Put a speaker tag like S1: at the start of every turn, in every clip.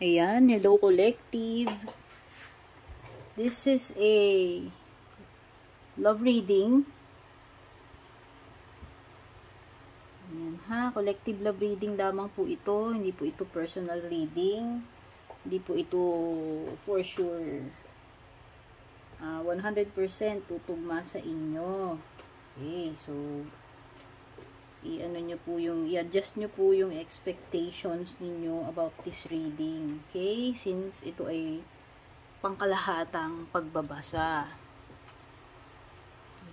S1: Ayan, hello collective. This is a love reading. Ayan ha, collective love reading lamang po ito. Hindi po ito personal reading. Hindi po ito for sure 100% tutugma sa inyo. Okay, so i-adjust nyo po yung expectations ninyo about this reading. Okay? Since ito ay pangkalahatang pagbabasa.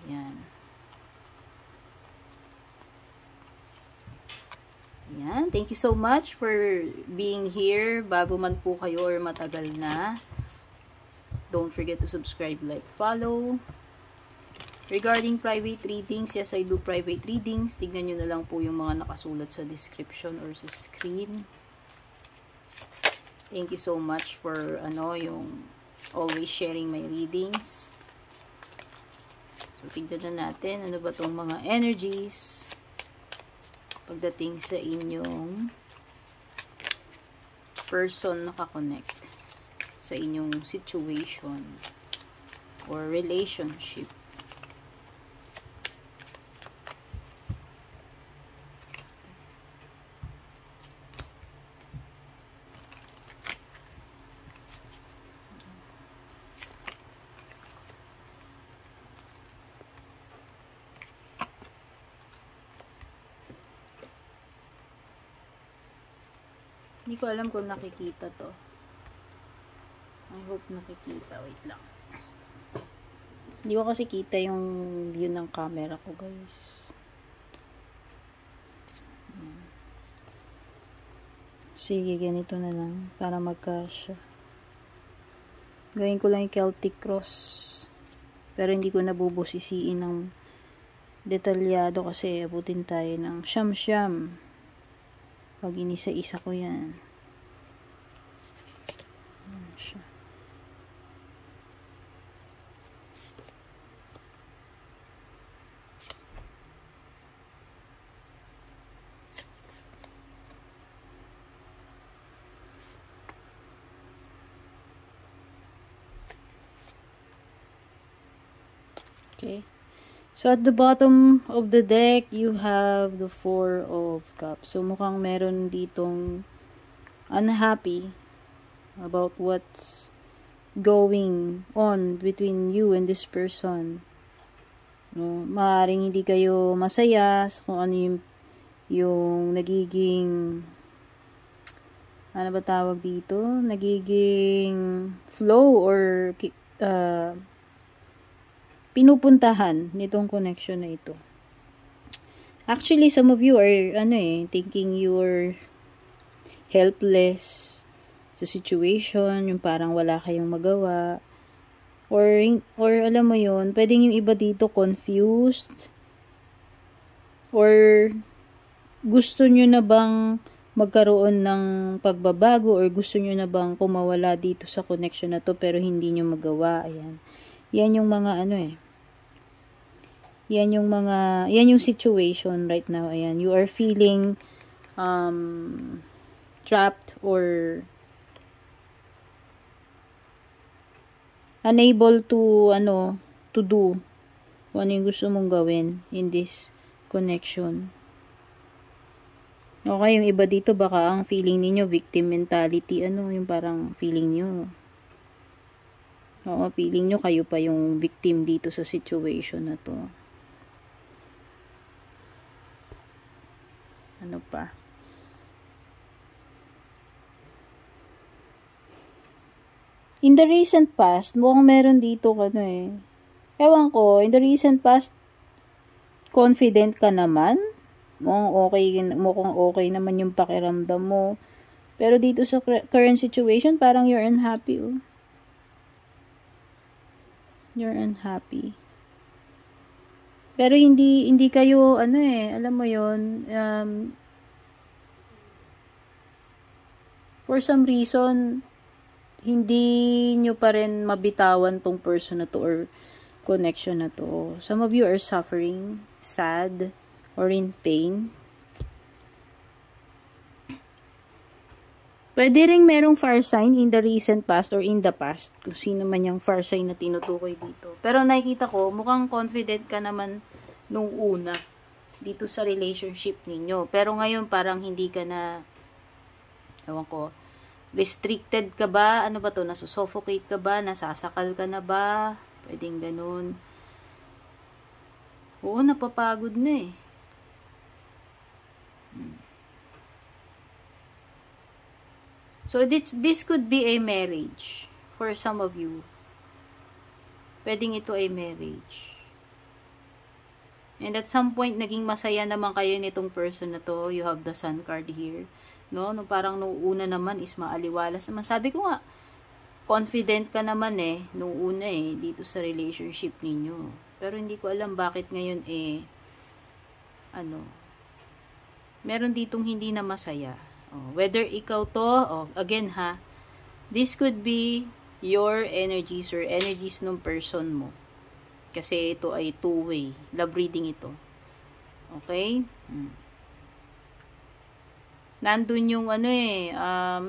S1: Ayan. Ayan. Thank you so much for being here. Bago man po kayo or matagal na. Don't forget to subscribe, like, follow. Regarding private readings, yes, I do private readings. Tignan nyo na lang po yung mga nakasulat sa description or sa screen. Thank you so much for, yung always sharing my readings. So, tignan na natin, ano ba tong mga energies pagdating sa inyong person nakakonect sa inyong situation or relationship. Hindi ko alam kung nakikita to. I hope nakikita. Wait lang. Hindi ko kasi kita yung view ng camera ko, guys. Sige, ganito na lang. Para magkasya. Gawin ko lang yung Celtic Cross. Pero hindi ko nabubusisiin ng detalyado kasi abutin tayo ng siyam-siyam. Pag inisa-isa ko yan. Ayan siya. Okay. So, at the bottom of the deck, you have the Four of Cups. So, mukhang meron ditong unhappy about what's going on between you and this person. No, maaaring hindi kayo masaya sa kung ano yung nagiging, ano ba tawag dito? Nagiging flow or pinupuntahan nitong connection na ito. Actually, some of you are, thinking you're helpless sa situation, yung parang wala kayong magawa. Or alam mo yun, pwedeng yung iba dito confused. Or gusto nyo na bang magkaroon ng pagbabago or gusto nyo na bang kumawala dito sa connection na to pero hindi nyo magawa. Ayan. Yan yung mga yan yung situation right now. Ayan, you are feeling trapped or unable to do kung ano yung gusto mong gawin in this connection. Okay, yung iba dito baka ang feeling niyo victim mentality, yung parang feeling niyo. Oo, feeling nyo kayo pa yung victim dito sa situation na to. Ano pa? In the recent past, mukhang meron dito ewan ko, in the recent past, confident ka naman. Mukhang okay naman yung pakiramdam mo. Pero dito sa current situation, parang you're unhappy, oh. You're unhappy. Pero hindi kayo alam mo yon, for some reason hindi nyo pa rin mabitawan tong person na to or connection na to. Some of you are suffering, sad, or in pain. Pwede ring merong fire sign in the recent past or in the past. Kung sino man yung fire sign na tinutukoy dito. Pero nakikita ko, mukhang confident ka naman nung una dito sa relationship ninyo. Pero ngayon parang hindi ka na, ewan ko, restricted ka ba? Ano ba to? Nasusuffocate ka ba? Nasasakal ka na ba? Pwedeng ganun. Oo, napapagod na eh. So, this could be a marriage for some of you. Pwedeng ito ay marriage. And at some point, naging masaya naman kayo nitong person na to. You have the sun card here. No? Parang nung una naman is maaliwalas naman. Sabi ko nga, confident ka naman eh, nung una eh, dito sa relationship ninyo. Pero hindi ko alam bakit ngayon eh, meron ditong hindi na masaya. Oh, whether ikaw to, again ha, this could be your energies or energies ng person mo. Kasi ito ay two-way. Love reading ito. Okay? Nandun yung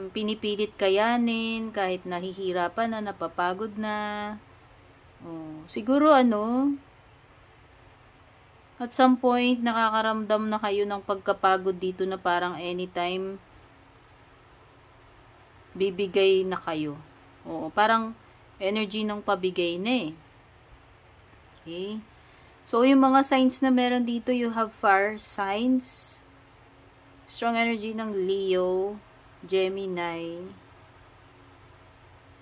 S1: pinipilit kayanin, kahit nahihirapan na, napapagod na. Oh, siguro at some point, nakakaramdam na kayo ng pagkapagod dito na parang anytime bibigay na kayo. Oo, parang energy ng pabigay na eh. Okay? So, yung mga signs na meron dito, you have fire signs. Strong energy ng Leo, Gemini.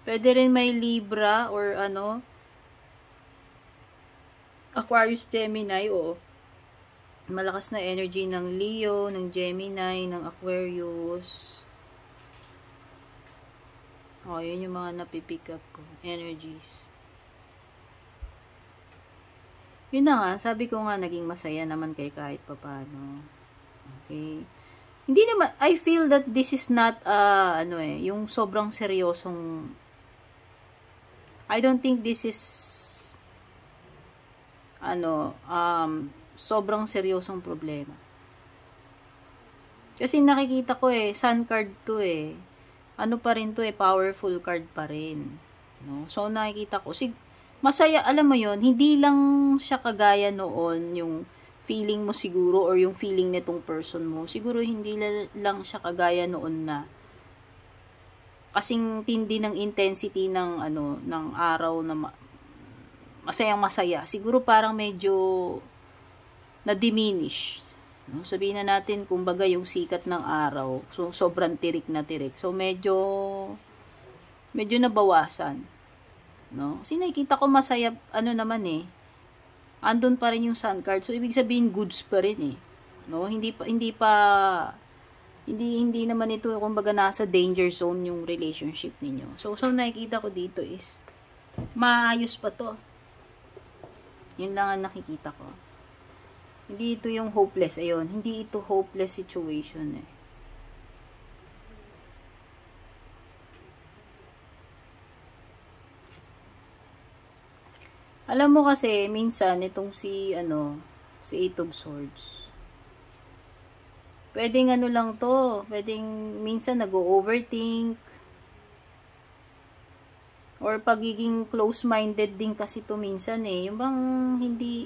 S1: Pwede rin may Libra or Aquarius, Gemini, oo. Malakas na energy ng Leo, ng Gemini, ng Aquarius. Oh, yun yung mga napipick up ko. Energies. Yun na nga, sabi ko nga, naging masaya naman kay kahit papano. Okay. Hindi naman, I feel that this is not, yung sobrang seryosong, I don't think this is, sobrang seryosong problema. Kasi nakikita ko sun card to pa rin to powerful card pa rin. No? So, nakikita ko, masaya, alam mo yon, hindi lang siya kagaya noon, yung feeling mo siguro, or yung feeling nitong person mo, siguro hindi lang siya kagaya noon na, kasing tindi ng intensity ng, ng araw na masayang masaya. Siguro parang medyo na-diminish. No? Sabihin na natin, kumbaga yung sikat ng araw, so sobrang tirik na tirik. So medyo nabawasan. No? Kasi nakikita ko masaya, andun pa rin yung sun card. So ibig sabihin goods pa rin No? Hindi naman ito kumbaga nasa danger zone yung relationship ninyo. So nakikita ko dito is maayos pa to. Yun lang ang nakikita ko. Hindi ito yung hopeless. Ayun. Hindi ito hopeless situation Alam mo kasi, minsan, itong si Eight of Swords. Pwedeng lang to. Pwedeng, minsan, nag-overthink. Or pagiging close-minded din kasi to minsan Yung bang hindi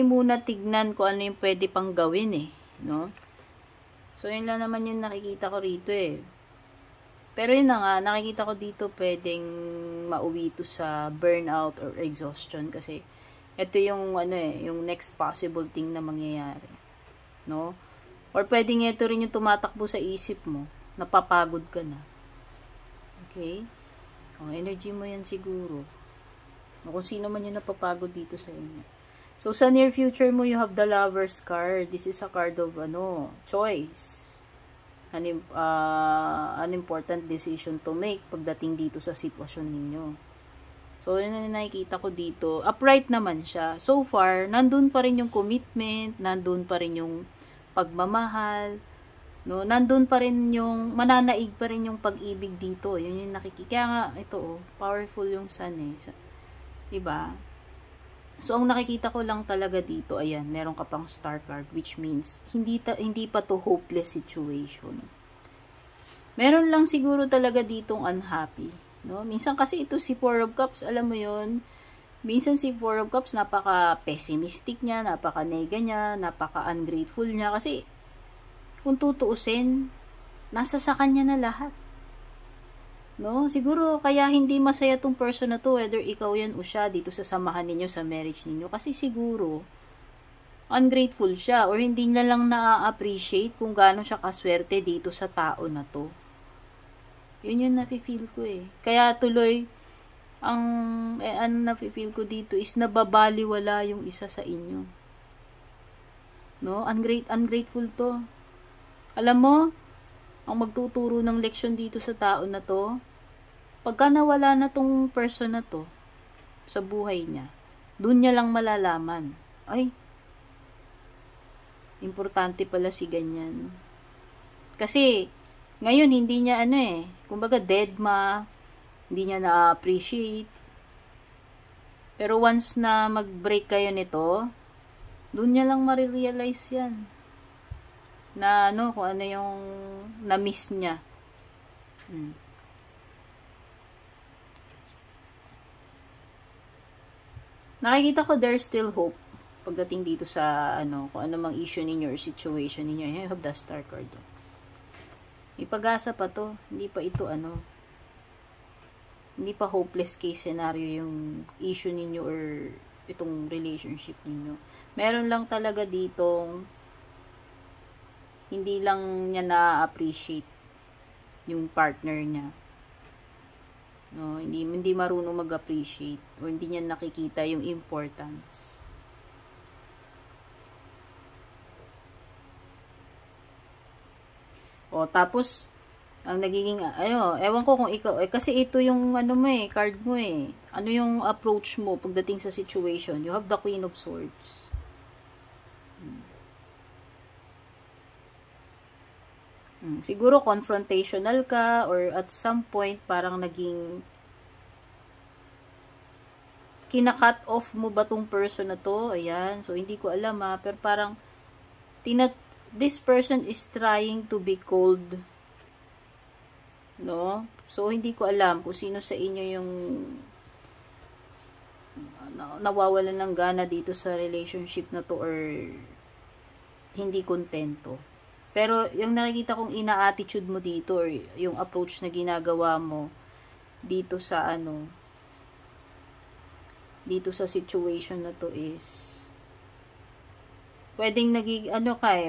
S1: muna tignan kung ano yung pwede pang gawin no? So, yun lang naman yung nakikita ko rito Pero yun na nga, nakikita ko dito pwedeng mauwi ito sa burnout or exhaustion kasi ito yung yung next possible thing na mangyayari. No? Or pwedeng ito rin yung tumatakbo sa isip mo. Napapagod ka na. Okay? Energy mo yan siguro. Kung sino man yung napapagod dito sa inyo. So, sa near future mo, you have the Lover's card. This is a card of, choice. An important decision to make pagdating dito sa sitwasyon ninyo. So, yun na nakikita ko dito. Upright naman siya. So far, nandun pa rin yung commitment, nandun pa rin yung pagmamahal, no? Nandun pa rin yung, mananaig pa rin yung pag-ibig dito. Yun yung nakikita. Kaya nga, ito, powerful yung sun Diba? So, ang nakikita ko lang talaga dito, ayan, meron ka pang star card, which means, hindi pa to hopeless situation. Meron lang siguro talaga ditong unhappy. No? Minsan kasi ito si Four of Cups, alam mo yun, minsan si Four of Cups, napaka-pessimistic niya, napaka-nega niya, napaka-ungrateful niya. Kasi, kung tutuusin, nasa sa kanya na lahat. No? Siguro, kaya hindi masaya tong person na to, whether ikaw yan o siya, dito sa samahan ninyo, sa marriage ninyo. Kasi siguro, ungrateful siya, or hindi na lang na-appreciate kung gaano siya kaswerte dito sa tao na to. Yun yung nafe-feel ko eh. Kaya tuloy, ano nafe-feel ko dito is nababaliwala yung isa sa inyo. No? Ungrateful to. Alam mo, ang magtuturo ng leksyon dito sa tao na to, pagka nawala na tong person na to sa buhay niya, dun niya lang malalaman, ay, importante pala si ganyan. Kasi, ngayon, hindi niya kumbaga dead ma, hindi niya na-appreciate. Pero once na mag-break kayo nito, dun niya lang marirealize yan. Na kung ano yung na-miss niya. Nakikita ko there's still hope pagdating dito sa kung ano mang issue ninyo or situation ninyo. You have the star card. May pag-asa pa to. Hindi pa ito hindi pa hopeless case scenario yung issue ninyo or itong relationship ninyo. Meron lang talaga ditong hindi lang niya na-appreciate yung partner niya. No, hindi marunong mag-appreciate o hindi niya nakikita yung importance. O tapos ang nagiging ewan ko kung ikaw kasi ito yung card mo eh. Ano yung approach mo pagdating sa situation? You have the Queen of Swords. Siguro confrontational ka or at some point parang naging kina-cut off mo ba tong person na to? Ayan. So, hindi ko alam pero parang this person is trying to be cold. No? So, hindi ko alam kung sino sa inyo yung nawawalan ng gana dito sa relationship na to or hindi kontento. Pero, yung nakikita kong ina-attitude mo dito or yung approach na ginagawa mo dito sa dito sa situation na to is pwedeng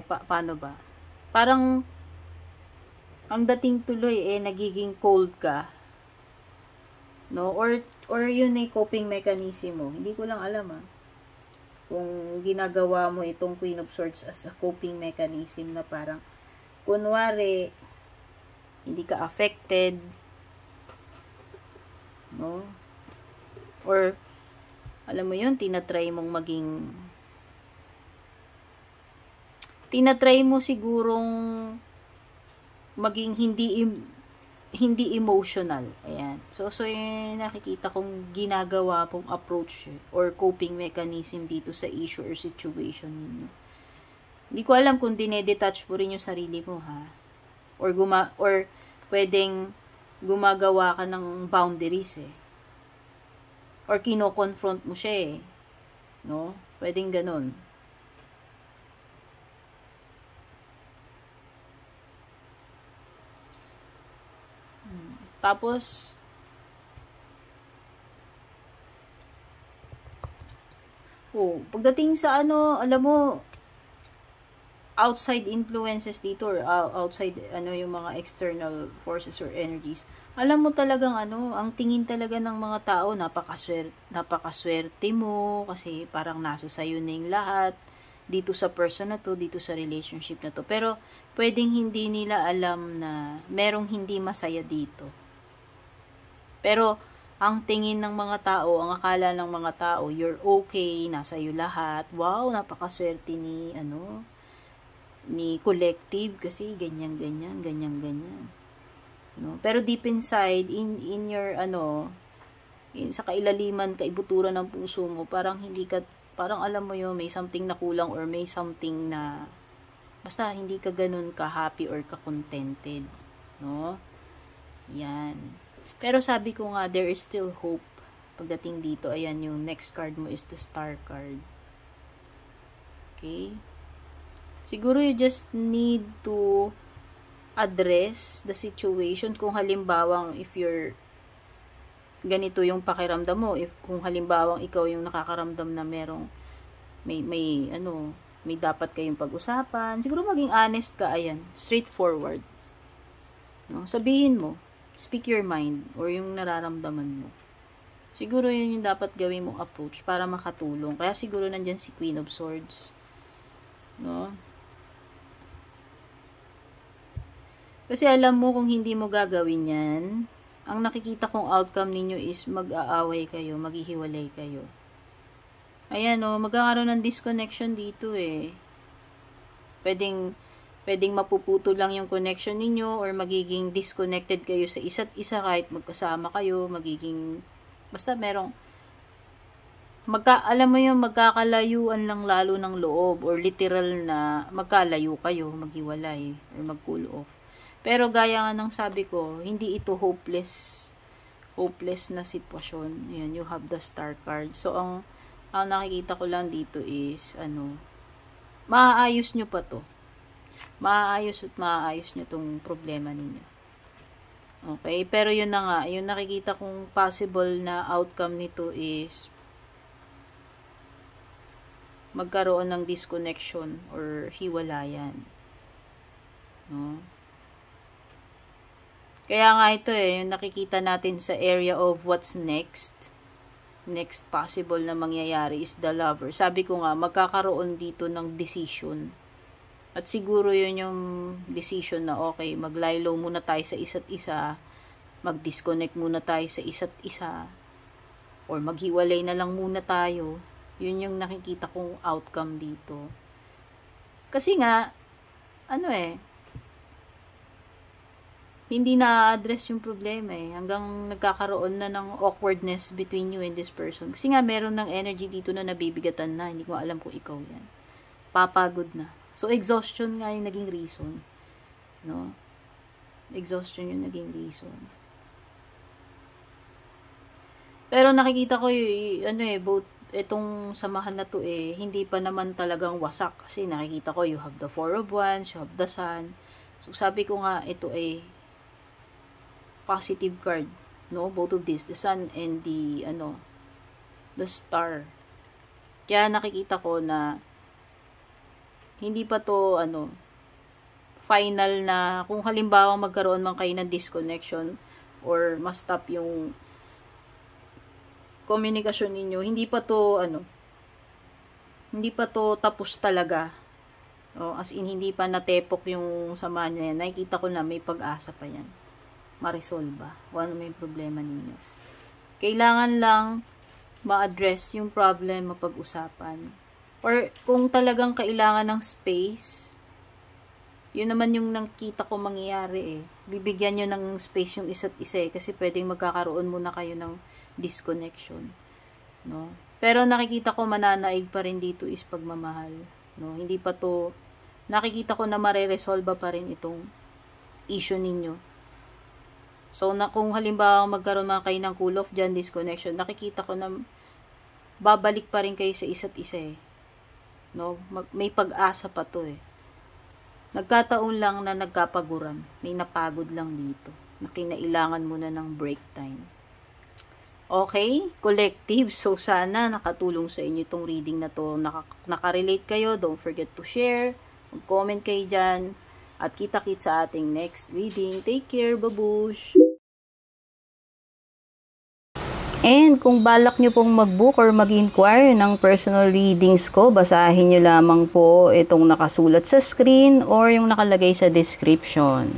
S1: paano ba? Parang ang dating tuloy nagiging cold ka. No? Or yun ay coping mechanism mo. Hindi ko lang alam kung ginagawa mo itong Queen of Swords as a coping mechanism na parang, kunwari, hindi ka affected, no? Or, alam mo yun, tinatry mo sigurong maging hindi emotional. Ayan. So yung nakikita kong ginagawa pong approach or coping mechanism dito sa issue or situation ninyo. Hindi ko alam kung dinedetach mo rin yung sarili mo, or pwedeng gumagawa ka ng boundaries or kino-confront mo siya no? Pwedeng ganun. Tapos, pagdating sa alam mo, outside influences dito or outside yung mga external forces or energies, alam mo talagang ang tingin talaga ng mga tao, napakaswerte mo kasi parang nasa sayo na yung lahat dito sa person na to, dito sa relationship na to. Pero pwedeng hindi nila alam na merong hindi masaya dito. Pero, ang tingin ng mga tao, ang akala ng mga tao, you're okay, nasa iyo lahat. Wow, napakaswerte ni collective kasi ganyan. No? Pero deep inside, in your sa kailaliman, kaibuturan ng puso mo, parang hindi ka, parang alam mo yun, may something na kulang or may something na, basta hindi ka ganun ka-happy or ka-contented. No? Yan. Pero sabi ko nga, there is still hope. Pagdating dito, ayan, yung next card mo is the Star card. Okay? Siguro you just need to address the situation. Kung halimbawang if you're ganito yung pakiramdam mo, if kung halimbawang ikaw yung nakakaramdam na merong may dapat kayong pag-usapan, siguro maging honest ka, ayan, straightforward. No? Sabihin mo, speak your mind or yung nararamdaman mo. Siguro yun yung dapat gawin mong approach para makatulong. Kaya siguro nandyan si Queen of Swords. No? Kasi alam mo kung hindi mo gagawin yan, ang nakikita kong outcome ninyo is mag-aaway kayo, maghihiwalay kayo. Ayan o, magkakaroon ng disconnection dito eh. Pwedeng mapuputo lang yung connection ninyo or magiging disconnected kayo sa isa't isa kahit magkasama kayo, basta merong alam mo yung magkakalayuan lang lalo ng loob or literal na magkalayo kayo, maghiwalay or mag-cool off. Pero gaya nga ng sabi ko, hindi ito hopeless na sitwasyon. Ayan, you have the Star card. So, ang nakikita ko lang dito is, maaayos nyo pa to. Maaayos nyo tong problema ninyo. Okay? Pero yun na nga, yung nakikita kong possible na outcome nito is, magkaroon ng disconnection or hiwalayan. No? Kaya nga ito yung nakikita natin sa area of what's next. Next possible na mangyayari is the Lover. Sabi ko nga, magkakaroon dito ng decision. At siguro yun yung decision na okay, mag-lie-low muna tayo sa isa't isa, mag-disconnect muna tayo sa isa't isa, or maghiwalay na lang muna tayo. Yun yung nakikita kong outcome dito. Kasi nga, hindi na-address yung problema hanggang nagkakaroon na ng awkwardness between you and this person. Kasi nga, meron ng energy dito na nabibigatan na. Hindi ko alam kung ikaw yan. Papagod na. So, exhaustion nga yung naging reason. No? Exhaustion yung naging reason. Pero nakikita ko both itong samahan na to hindi pa naman talagang wasak. Kasi nakikita ko, you have the Four of Wands, you have the Sun. So, sabi ko nga, ito positive card, no? Both of this, the Sun and the Star. Kaya nakikita ko na hindi pa to final na kung halimbawa magkaroon man kayo ng disconnection or ma-stop yung komunikasyon ninyo, hindi pa to tapos talaga. No? As in, hindi pa natepok yung samahan niya. Nakikita ko na may pag-asa pa yan. Ma-resolve. Kung ano may problema ninyo. Kailangan lang ma-address yung problem, mapag-usapan. Or kung talagang kailangan ng space, yun naman yung nakita ko mangyayari Bibigyan nyo ng space yung isa't isa kasi pwedeng magkakaroon muna kayo ng disconnection. No? Pero nakikita ko mananaig pa rin dito is pagmamahal. No? Hindi pa to, nakikita ko na mare-resolve pa rin itong issue ninyo. So, kung halimbawa magkaroon mga kayo ng cool off dyan, disconnection, nakikita ko na babalik pa rin kayo sa isa't isa No? May pag-asa pa to Nagkataon lang na nagkapaguran. May napagod lang dito. Na kinailangan muna ng break time. Okay? Collective. So, sana nakatulong sa inyo itong reading na to. Nakarelate kayo. Don't forget to share. Mag-comment kayo dyan. At kita-kits sa ating next reading. Take care, babush! And kung balak nyo pong mag-book or mag-inquire ng personal readings ko, basahin nyo lamang po itong nakasulat sa screen or yung nakalagay sa description.